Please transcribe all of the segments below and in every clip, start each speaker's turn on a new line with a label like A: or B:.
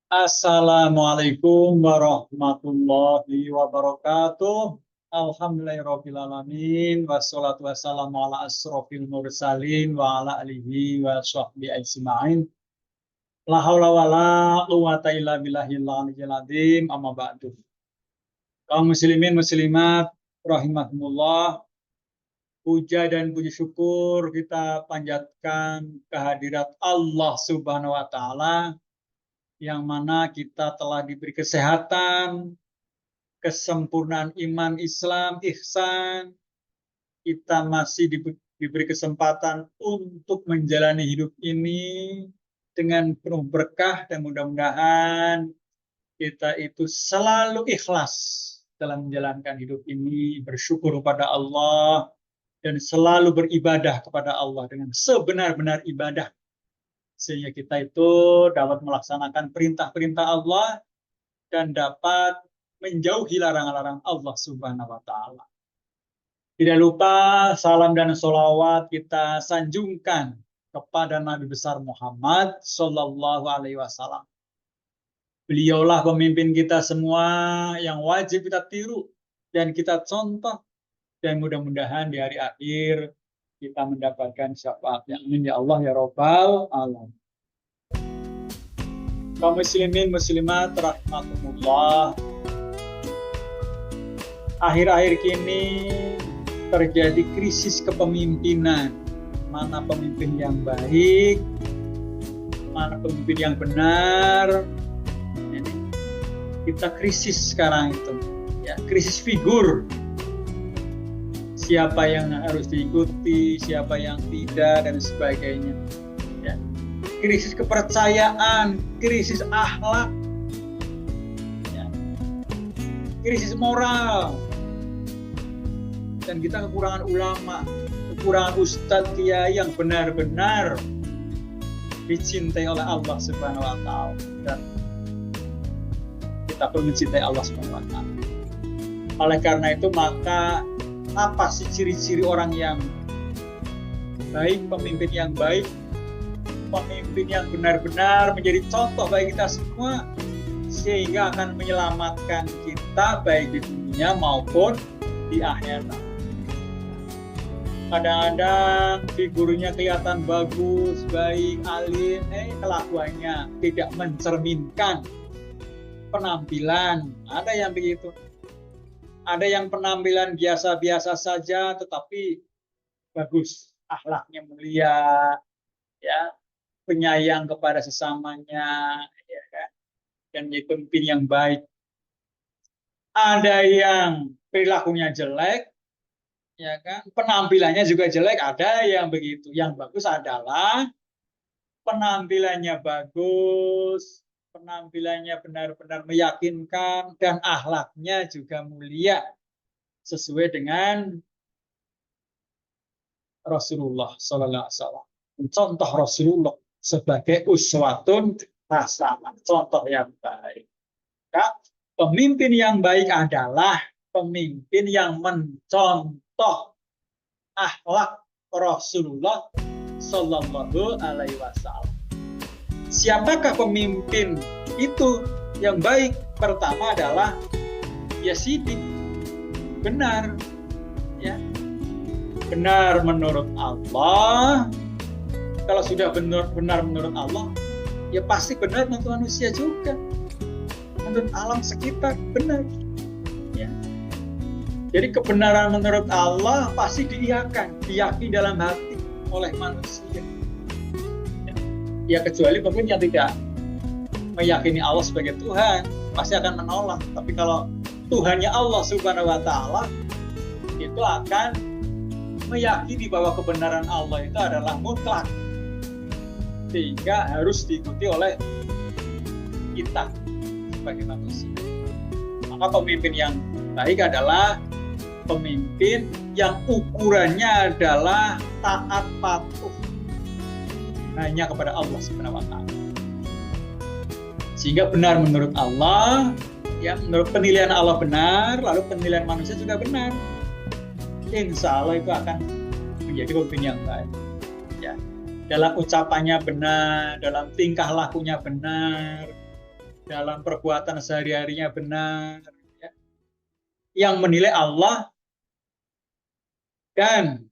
A: Assalamualaikum warahmatullahi wabarakatuh. Alhamdulillahirabbil alamin wassalatu wassalamu ala asrofil mursalin wa ala alihi wa sahbihi ajmain. La haula wala quwata illa billahil aliyyil azim. Amma ba'du. Kaum muslimin muslimat rahimakumullah, puja dan puji syukur kita panjatkan kehadirat Allah Subhanahu wa taala yang mana kita telah diberi kesehatan, kesempurnaan iman Islam, ihsan, kita masih diberi kesempatan untuk menjalani hidup ini dengan penuh berkah, dan mudah-mudahan kita itu selalu ikhlas dalam menjalankan hidup ini, bersyukur kepada Allah, dan selalu beribadah kepada Allah dengan sebenar-benar ibadah, sehingga kita itu dapat melaksanakan perintah-perintah Allah dan dapat menjauhi larangan-larangan Allah Subhanahu wa taala. Tidak lupa salam dan sholawat kita sanjungkan kepada Nabi besar Muhammad Sallallahu Alaihi Wasallam. Beliaulah pemimpin kita semua yang wajib kita tiru dan kita contoh, dan mudah-mudahan di hari akhir kita mendapatkan syafaatnya. Amin ya Allah ya Rabbal alamin. Kaum muslimin muslimat rahimakumullah, akhir-akhir kini terjadi krisis kepemimpinan. Mana pemimpin yang baik, mana pemimpin yang benar. Jadi, kita krisis sekarang itu, ya, krisis figur. Siapa yang harus diikuti, siapa yang tidak, dan sebagainya. Ya. Krisis kepercayaan, krisis akhlak, ya. Krisis moral. Dan kita kekurangan ulama, kekurangan ustadz kiai yang benar-benar dicintai oleh Allah Subhanahu wa taala, dan kita pun mencintai Allah Subhanahu wa taala. Oleh karena itu, maka apa sih ciri-ciri orang yang baik, pemimpin yang baik, pemimpin yang benar-benar menjadi contoh bagi kita semua, sehingga akan menyelamatkan kita baik di dunia maupun di akhirat. Kadang-kadang figurnya kelihatan bagus, baik, alim, kelakuannya tidak mencerminkan penampilan. Ada yang begitu. Ada yang penampilan biasa-biasa saja tetapi bagus, akhlaknya mulia, ya, penyayang kepada sesamanya, ya kan, dan menjadi pemimpin yang baik. Ada yang perilakunya jelek, ya kan, penampilannya juga jelek, ada yang begitu. Yang bagus adalah penampilannya bagus, penampilannya benar-benar meyakinkan, dan akhlaknya juga mulia sesuai dengan Rasulullah Sallallahu Alaihi Wasallam. Contoh Rasulullah sebagai uswatun hasanah, contoh yang baik. Pemimpin yang baik adalah pemimpin yang mencontoh akhlak Rasulullah Sallallahu Alaihi Wasallam. Siapakah pemimpin itu yang baik? Pertama adalah ya sidik, benar, ya, benar menurut Allah. Kalau sudah benar menurut Allah, ya pasti benar menurut manusia juga, menurut alam sekitar benar, ya. Jadi kebenaran menurut Allah pasti diiyakan, diyakini dalam hati oleh manusia. Ya kecuali mungkin yang tidak meyakini Allah sebagai Tuhan, pasti akan menolak. Tapi kalau Tuhannya Allah Subhanahu wa taala, itu akan meyakini bahwa kebenaran Allah itu adalah mutlak, sehingga harus diikuti oleh kita sebagai manusia. Maka pemimpin yang baik adalah pemimpin yang ukurannya adalah taat patuh hanya kepada Allah Subhanahu wa taala. Sehingga benar menurut Allah, ya, menurut penilaian Allah benar, lalu penilaian manusia juga benar. Insya Allah itu akan menjadi pemimpin yang baik. Ya. Dalam ucapannya benar, dalam tingkah lakunya benar, dalam perbuatan sehari-harinya benar, ya. Yang menilai Allah dan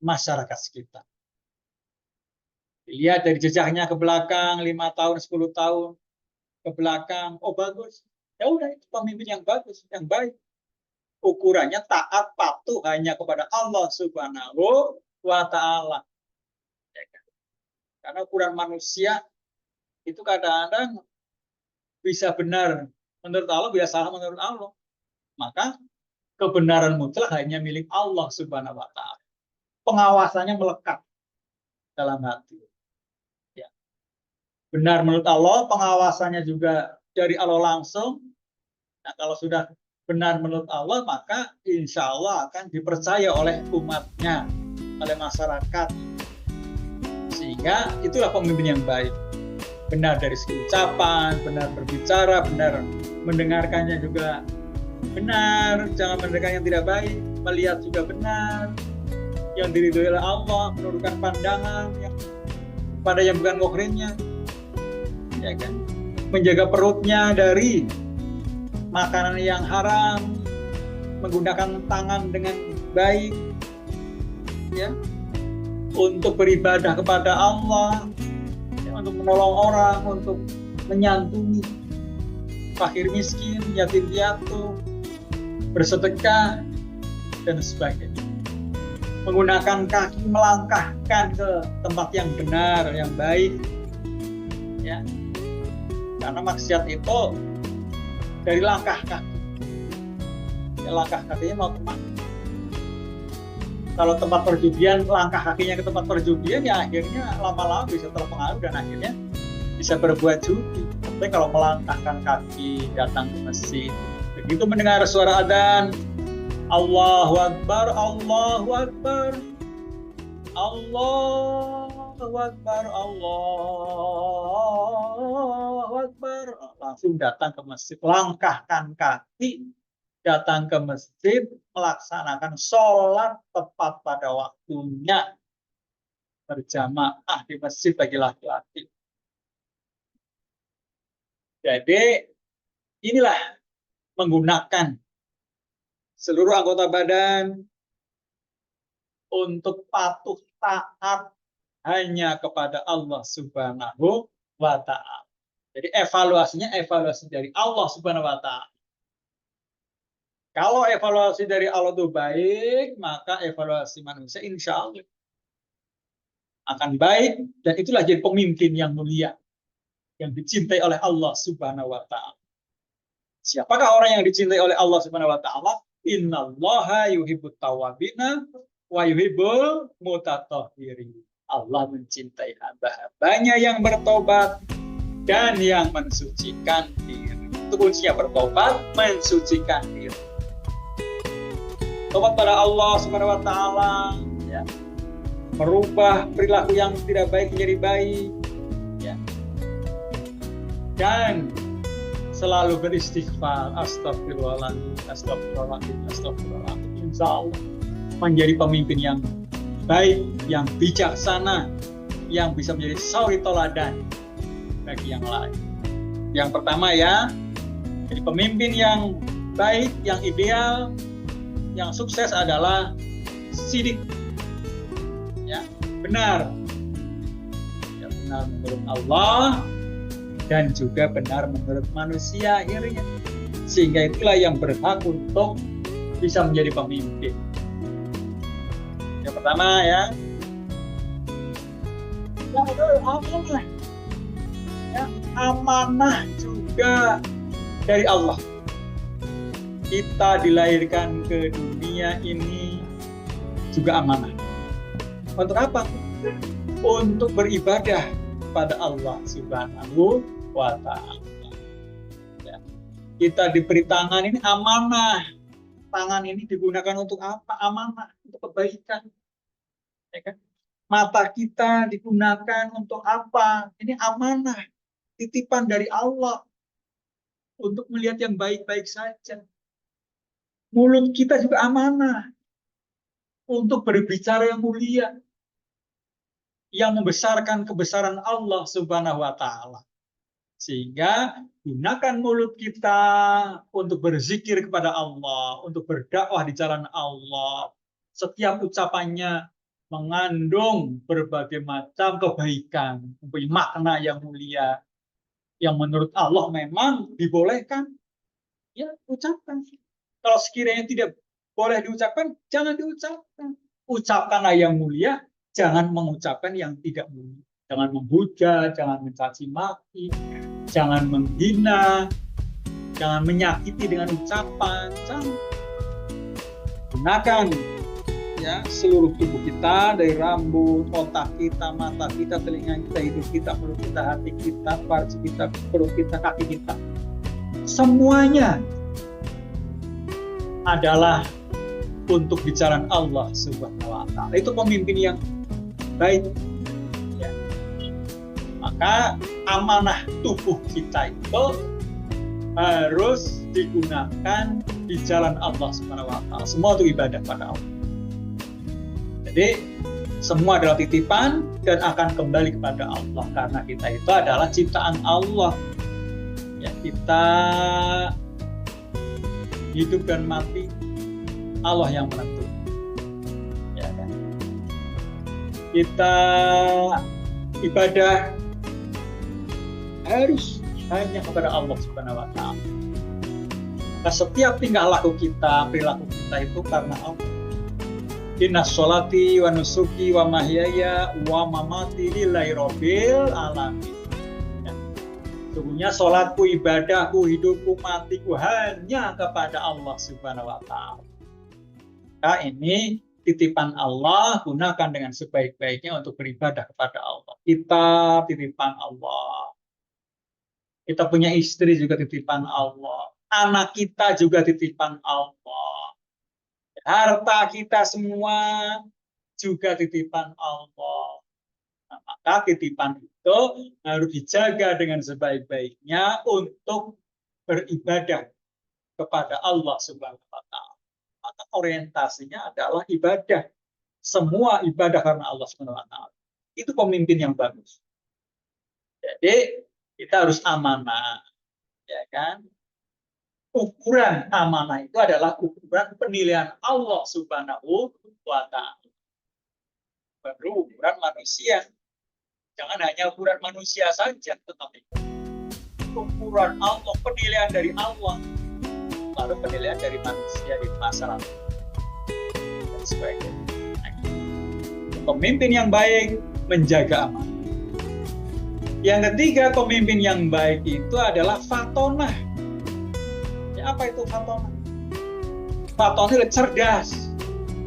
A: masyarakat sekitar. Lihat dari jejaknya ke belakang, 5 tahun, 10 tahun ke belakang, oh bagus. Ya udah, itu pemimpin yang bagus, yang baik. Ukurannya taat, patuh hanya kepada Allah Subhanahu wa Ta'ala. Karena ukuran manusia itu kadang-kadang bisa benar menurut Allah, bisa salah menurut Allah. Maka kebenaran mutlak hanya milik Allah Subhanahu wa Ta'ala. Pengawasannya melekat dalam hati. Ya. Benar menurut Allah, pengawasannya juga dari Allah langsung. Nah, kalau sudah benar menurut Allah, maka insya Allah akan dipercaya oleh umatnya, oleh masyarakat. Sehingga itulah pemimpin yang baik. Benar dari segi ucapan, benar berbicara, benar mendengarkannya juga benar, jangan mendengarkan yang tidak baik, melihat juga benar, yang diridhoi oleh Allah, menurunkan pandangan yang pada yang bukan muhrimnya, ya kan? Menjaga perutnya dari makanan yang haram, menggunakan tangan dengan baik, ya, untuk beribadah kepada Allah, ya, untuk menolong orang, untuk menyantuni fakir miskin, yatim piatu, bersedekah dan sebagainya. Menggunakan kaki melangkahkan ke tempat yang benar, yang baik, ya. Karena maksiat itu dari langkah kaki. Ya, langkah kakinya mau kemana? Kalau tempat perjudian, langkah kakinya ke tempat perjudian, ya akhirnya lama-lama bisa terpengaruh dan akhirnya bisa berbuat judi. Tapi kalau melangkahkan kaki, datang ke masjid, begitu mendengar suara adzan, Allahu Akbar, Allahu Akbar, Allahu Akbar, Allahu Akbar, langsung datang ke masjid, langkahkan kaki, datang ke masjid, melaksanakan sholat tepat pada waktunya, berjamaah di masjid bagi laki-laki. Jadi inilah menggunakan seluruh anggota badan untuk patuh taat hanya kepada Allah Subhanahu wa Ta'ala. Jadi evaluasinya evaluasi dari Allah Subhanahu wa Ta'ala. Kalau evaluasi dari Allah itu baik, maka evaluasi manusia insya Allah akan baik, dan itulah jadi pemimpin yang mulia, yang dicintai oleh Allah Subhanahu wa Ta'ala. Siapakah orang yang dicintai oleh Allah Subhanahu wa Ta'ala? Innallaha yuhibbut tawwabina wa yuhibbul mutatahhirin. Allah mencintai hamba-hambanya yang bertobat dan yang mensucikan diri. Itu kuncinya, bertobat, mensucikan diri. Tobat pada Allah Subhanahu wa Ta'ala, ya. Merubah perilaku yang tidak baik menjadi baik, ya. Dan selalu beristighfar, astagfirullahaladzim, astagfirullahaladzim, astagfirullahaladzim. Insya Allah menjadi pemimpin yang baik, yang bijaksana, yang bisa menjadi suri toladan bagi yang lain. Yang pertama, ya, jadi pemimpin yang baik, yang ideal, yang sukses adalah sidik, ya, benar, ya, benar menurut Allah dan juga benar menurut manusia akhirnya, sehingga itulah yang berhak untuk bisa menjadi pemimpin. Yang pertama, ya, amanah, ya, amanah juga dari Allah. Kita dilahirkan ke dunia ini juga amanah. Untuk apa? Untuk beribadah pada Allah Subhanahu wa Ta'ala. Ya. Kita diberi tangan ini amanah. Tangan ini digunakan untuk apa? Amanah, untuk kebaikan. Ya kan? Mata kita digunakan untuk apa? Ini amanah, titipan dari Allah untuk melihat yang baik-baik saja. Mulut kita juga amanah untuk berbicara yang mulia, yang membesarkan kebesaran Allah Subhanahu wa Ta'ala. Sehingga gunakan mulut kita untuk berzikir kepada Allah, untuk berdakwah di jalan Allah. Setiap ucapannya mengandung berbagai macam kebaikan, mempunyai makna yang mulia, yang menurut Allah memang dibolehkan, ya ucapkan. Kalau sekiranya tidak boleh diucapkan, jangan diucapkan. Ucapkanlah yang mulia, jangan mengucapkan yang tidak mulia. Jangan menghujat, jangan mencaci maki, jangan menghina, jangan menyakiti dengan ucapan. Jangan. Gunakan ya seluruh tubuh kita, dari rambut, otak kita, mata kita, telinga kita, hidung kita, mulut kita, hati kita, farji kita, perut kita, kaki kita. Semuanya adalah untuk bicara Allah Subhanahu wa Ta'ala. Itu pemimpin yang baik. Ya. Maka amanah tubuh kita itu harus digunakan di jalan Allah Subhanahu wa Ta'ala. Semua itu ibadah pada Allah. Jadi semua adalah titipan dan akan kembali kepada Allah, karena kita itu adalah ciptaan Allah. Ya, kita hidup dan mati Allah yang menentukan. Ya, kan? Kita ibadah harus hanya kepada Allah Subhanahu wa Ta'ala. Nah, setiap tingkah laku kita, perilaku kita itu karena Allah. Inna sholati wa nusuki wa mahyaya wa mamati lillahi rabbil alamin. Ya. Sungguhnya sholatku, ibadahku, hidupku, matiku hanya kepada Allah Subhanahu wa Ta'ala. Nah, ini titipan Allah, gunakan dengan sebaik-baiknya untuk beribadah kepada Allah. Kita titipan Allah. Kita punya istri juga titipan Allah. Anak kita juga titipan Allah. Harta kita semua juga titipan Allah. Nah, maka titipan itu harus dijaga dengan sebaik-baiknya untuk beribadah kepada Allah Subhanahu wa Ta'ala. Maka orientasinya adalah ibadah. Semua ibadah karena Allah Subhanahu wa Ta'ala. Itu pemimpin yang bagus. Jadi kita harus amanah, ya kan? Ukuran amanah itu adalah ukuran penilaian Allah Subhanahu wa Ta'ala. Baru ukuran manusia. Jangan hanya ukuran manusia saja, tetapi ukuran Allah, penilaian dari Allah, lalu penilaian dari manusia di masyarakat dan sebagainya. Pemimpin yang baik menjaga amanah. Yang ketiga, pemimpin yang baik itu adalah fatonah. Apa itu fatonah? Fatonah itu cerdas.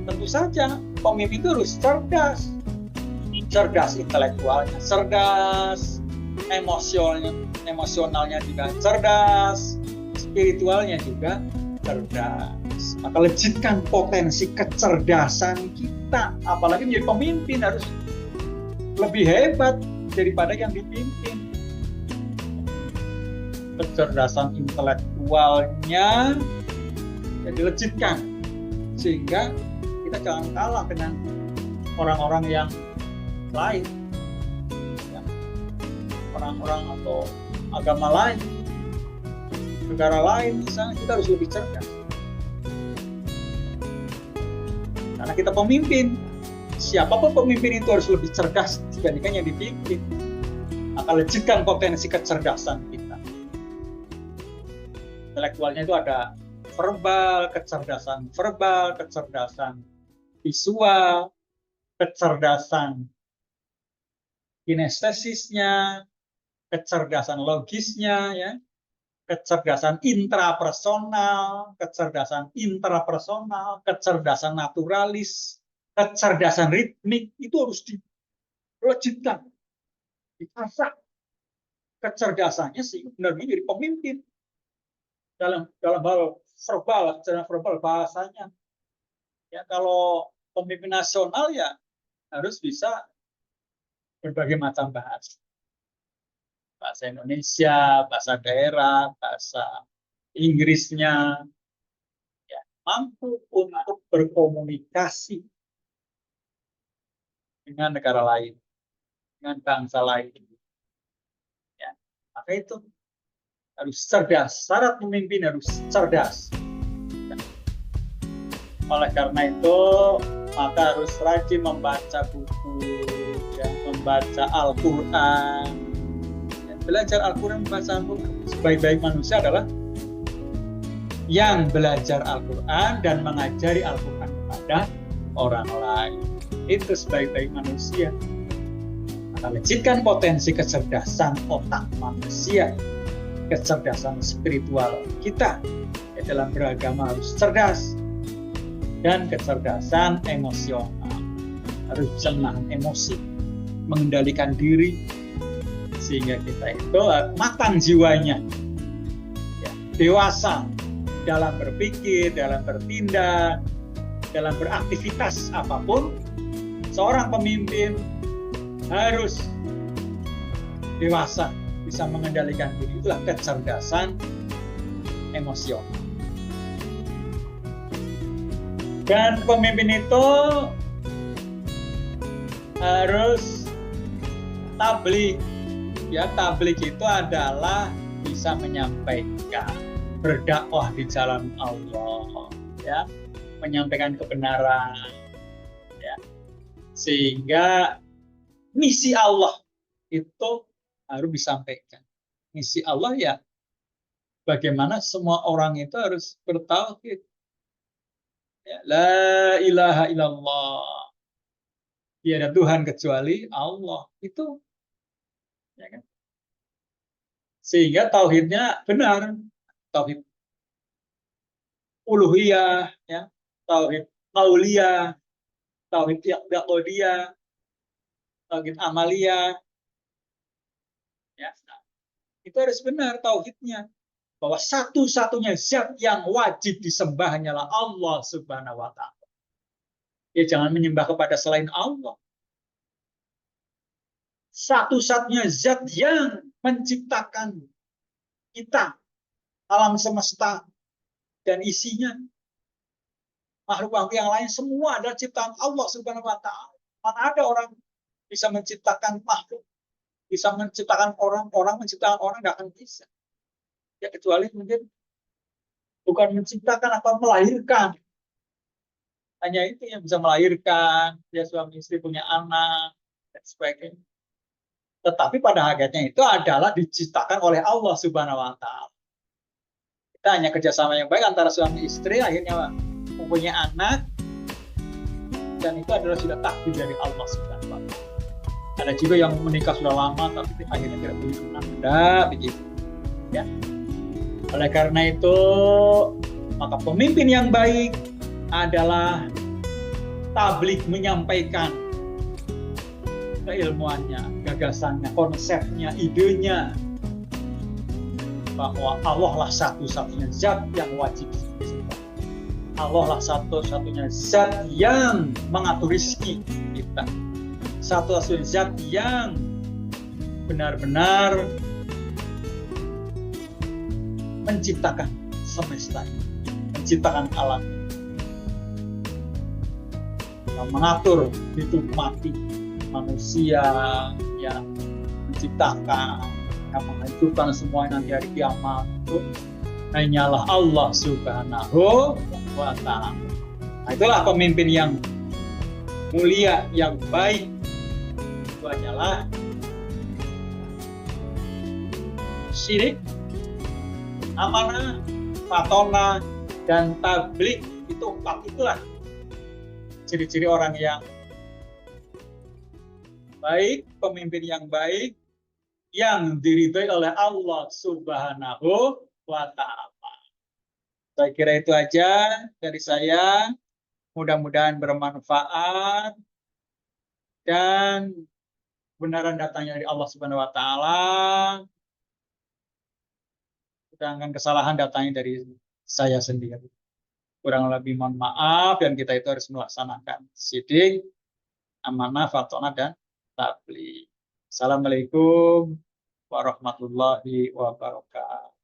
A: Tentu saja pemimpin itu harus cerdas. Cerdas intelektualnya, cerdas emosionalnya juga cerdas, spiritualnya juga cerdas. Maka lejitkan potensi kecerdasan kita. Apalagi menjadi pemimpin harus lebih hebat daripada yang dipimpin. Kecerdasan intelektualnya jadi lejitkan, sehingga kita jangan kalah dengan orang-orang yang lain, ya. Orang-orang atau agama lain, negara lain misalnya, kita harus lebih cerdas karena kita pemimpin. Siapapun pemimpin itu harus lebih cerdas dibandingkan yang dipimpin. Maka lejitkan potensi kecerdasan kita. Intelektualnya itu ada kecerdasan visual, kecerdasan kinestesisnya, kecerdasan logisnya, ya, kecerdasan intrapersonal, kecerdasan naturalis, kecerdasan ritmik, itu harus dilejitkan, diasah kecerdasannya sehingga benar-benar jadi pemimpin. Dalam hal verbal, secara verbal bahasanya. Ya, kalau pemimpin nasional ya harus bisa berbagai macam bahasa. Bahasa Indonesia, bahasa daerah, bahasa Inggrisnya. Ya, mampu untuk berkomunikasi dengan negara lain, dengan bangsa lain. Ya, Maka itu harus cerdas. Syarat pemimpin harus cerdas. Oleh karena itu, maka harus rajin membaca buku, ya, membaca Al-Quran. Ya, belajar Al-Quran, membaca Al-Quran. Sebaik-baik manusia adalah yang belajar Al-Quran dan mengajari Al-Quran kepada orang lain. Itu sebaik-baik manusia. Maka wujudkan potensi kecerdasan otak manusia, kecerdasan spiritual kita. Ya, dalam beragama harus cerdas. Dan kecerdasan emosional, harus bisa menahan emosi, mengendalikan diri, sehingga kita itu matang jiwanya, ya, dewasa dalam berpikir, dalam bertindak, dalam beraktivitas apapun. Seorang pemimpin harus dewasa, bisa mengendalikan diri. Itulah kecerdasan emosional. Dan pemimpin itu harus tabligh. Ya, tabligh itu adalah bisa menyampaikan, berdakwah di jalan Allah, ya, menyampaikan kebenaran, ya, sehingga misi Allah itu harus disampaikan. Misi Allah ya, bagaimana semua orang itu harus bertauhid. Ya, la ilaha illallah. Tiada Tuhan kecuali Allah. Itu, ya kan? Sehingga tauhidnya benar. Tauhid uluhiyah, ya, tauhid qauliyah, tauhid i'tiqadiyah, tauhid amaliyah. Ya, itu harus benar tauhidnya. Bahwa satu-satunya zat yang wajib disembah hanyalah Allah Subhanahu wa Ta'ala. Ya, jangan menyembah kepada selain Allah. Satu-satunya zat yang menciptakan kita, alam semesta dan isinya, makhluk-makhluk yang lain semua adalah ciptaan Allah Subhanahu wa Ta'ala. Mana ada orang bisa menciptakan makhluk, bisa menciptakan orang menciptakan orang, nggak akan bisa. Ya, kecuali mungkin bukan menciptakan atau melahirkan. Hanya itu yang bisa melahirkan, ya, suami istri punya anak dan sebagainya. Tetapi pada hakikatnya itu adalah diciptakan oleh Allah Subhanahu wa Ta'ala. Kita hanya kerjasama yang baik antara suami istri, akhirnya mempunyai anak, dan itu adalah sudah takdir dari Allah Subhanahu wa Ta'ala. Ada juga yang menikah sudah lama tapi akhirnya tidak punya anak, tidak begitu, ya. Oleh karena itu, maka pemimpin yang baik adalah tabligh, menyampaikan keilmuannya, gagasannya, konsepnya, idenya, bahwa Allah lah satu-satunya zat yang wajib disembah. Allah lah satu-satunya zat yang mengatur rezeki kita. Satu-satunya zat yang benar-benar menciptakan semesta, menciptakan alam, yang mengatur hidup mati manusia, yang menciptakan, yang menghancurkan semua nanti hari kiamat, itu hanyalah Allah Subhanahu wa Ta'ala. Nah, itulah pemimpin yang mulia, yang baik. Itu hanyalah syirik, amanah, fatona, dan tabligh. Itu empat itulah ciri-ciri orang yang baik, pemimpin yang baik, yang diridhoi oleh Allah Subhanahu wa Ta'ala. Saya kira itu aja dari saya. Mudah-mudahan bermanfaat dan kebenaran datangnya dari Allah Subhanahu wa Ta'ala. Sedangkan kesalahan datangnya dari saya sendiri. Kurang lebih mohon maaf, dan kita itu harus melaksanakan sidik, amanah, fatona, dan tabligh. Assalamualaikum warahmatullahi wabarakatuh.